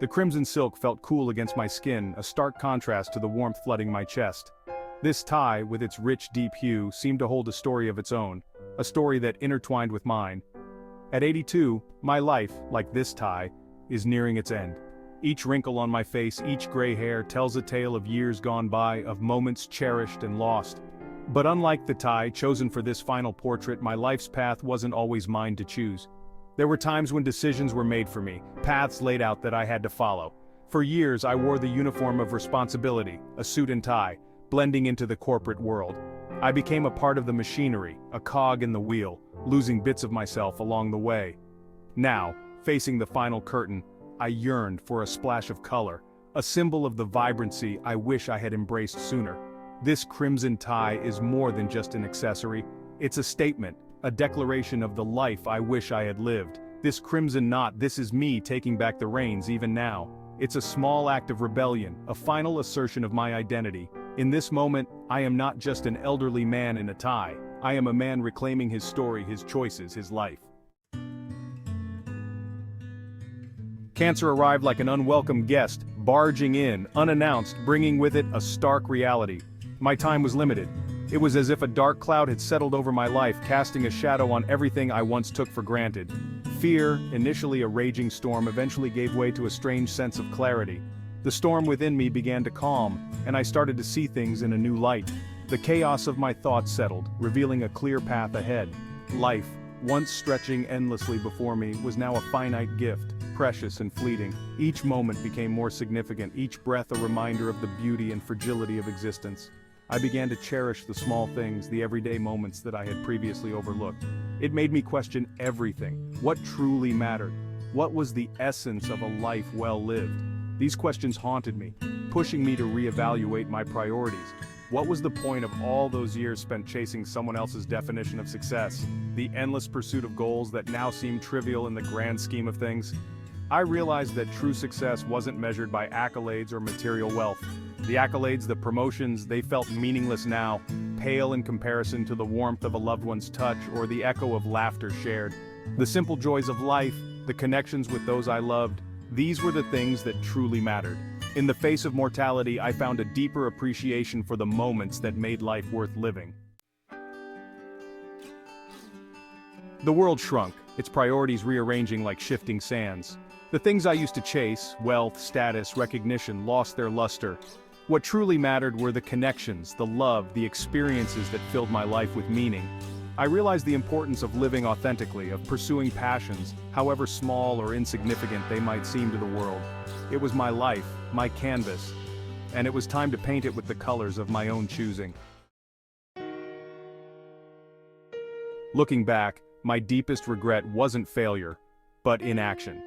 The crimson silk felt cool against my skin, a stark contrast to the warmth flooding my chest. This tie, with its rich deep hue, seemed to hold a story of its own, a story that intertwined with mine. At 82, my life, like this tie, is nearing its end. Each wrinkle on my face, each gray hair tells a tale of years gone by, of moments cherished and lost. But unlike the tie chosen for this final portrait, my life's path wasn't always mine to choose. There were times when decisions were made for me, paths laid out that I had to follow. For years I wore the uniform of responsibility, a suit and tie, blending into the corporate world. I became a part of the machinery, a cog in the wheel, losing bits of myself along the way. Now, facing the final curtain, I yearned for a splash of color, a symbol of the vibrancy I wish I had embraced sooner. This crimson tie is more than just an accessory, it's a statement, a declaration of the life I wish I had lived. This crimson knot, this is me taking back the reins even now. It's a small act of rebellion, a final assertion of my identity. In this moment, I am not just an elderly man in a tie, I am a man reclaiming his story, his choices, his life. Cancer arrived like an unwelcome guest, barging in, unannounced, bringing with it a stark reality. My time was limited. It was as if a dark cloud had settled over my life, casting a shadow on everything I once took for granted. Fear, initially a raging storm, eventually gave way to a strange sense of clarity. The storm within me began to calm, and I started to see things in a new light. The chaos of my thoughts settled, revealing a clear path ahead. Life, once stretching endlessly before me, was now a finite gift, precious and fleeting. Each moment became more significant, each breath a reminder of the beauty and fragility of existence. I began to cherish the small things, the everyday moments that I had previously overlooked. It made me question everything. What truly mattered? What was the essence of a life well lived? These questions haunted me, pushing me to reevaluate my priorities. What was the point of all those years spent chasing someone else's definition of success? The endless pursuit of goals that now seem trivial in the grand scheme of things? I realized that true success wasn't measured by accolades or material wealth. The accolades, the promotions, they felt meaningless now, pale in comparison to the warmth of a loved one's touch or the echo of laughter shared. The simple joys of life, the connections with those I loved, these were the things that truly mattered. In the face of mortality, I found a deeper appreciation for the moments that made life worth living. The world shrunk, its priorities rearranging like shifting sands. The things I used to chase, wealth, status, recognition, lost their luster. What truly mattered were the connections, the love, the experiences that filled my life with meaning. I realized the importance of living authentically, of pursuing passions, however small or insignificant they might seem to the world. It was my life, my canvas, and it was time to paint it with the colors of my own choosing. Looking back, my deepest regret wasn't failure, but inaction.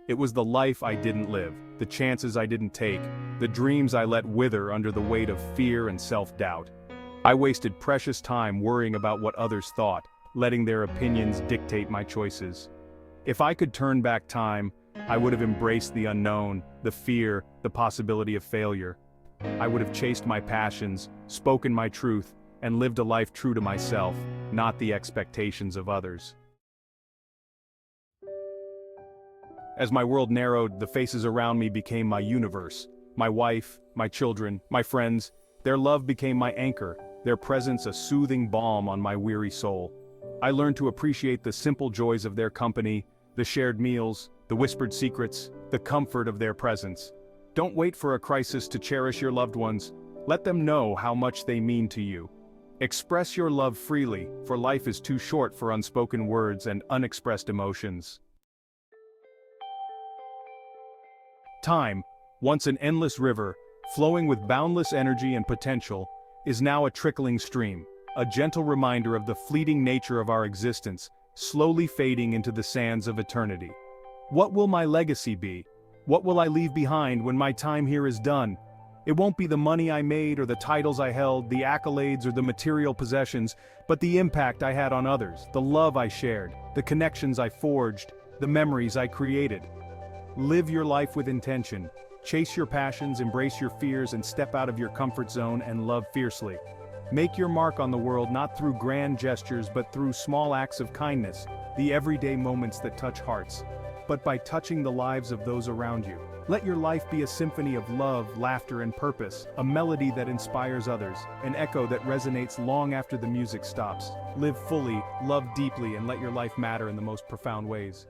It was the life I didn't live, the chances I didn't take, the dreams I let wither under the weight of fear and self-doubt. I wasted precious time worrying about what others thought, letting their opinions dictate my choices. If I could turn back time, I would have embraced the unknown, the fear, the possibility of failure. I would have chased my passions, spoken my truth, and lived a life true to myself, not the expectations of others. As my world narrowed, the faces around me became my universe. My wife, my children, my friends, their love became my anchor, their presence a soothing balm on my weary soul. I learned to appreciate the simple joys of their company, the shared meals, the whispered secrets, the comfort of their presence. Don't wait for a crisis to cherish your loved ones. Let them know how much they mean to you. Express your love freely, for life is too short for unspoken words and unexpressed emotions. Time, once an endless river, flowing with boundless energy and potential, is now a trickling stream, a gentle reminder of the fleeting nature of our existence, slowly fading into the sands of eternity. What will my legacy be? What will I leave behind when my time here is done? It won't be the money I made or the titles I held, the accolades or the material possessions, but the impact I had on others, the love I shared, the connections I forged, the memories I created. Live your life with intention. Chase your passions, embrace your fears, and step out of your comfort zone and love fiercely. Make your mark on the world not through grand gestures but through small acts of kindness, the everyday moments that touch hearts. but by touching the lives of those around you. Let your life be a symphony of love, laughter, and purpose, a melody that inspires others, an echo that resonates long after the music stops. Live fully, love deeply, and let your life matter in the most profound ways.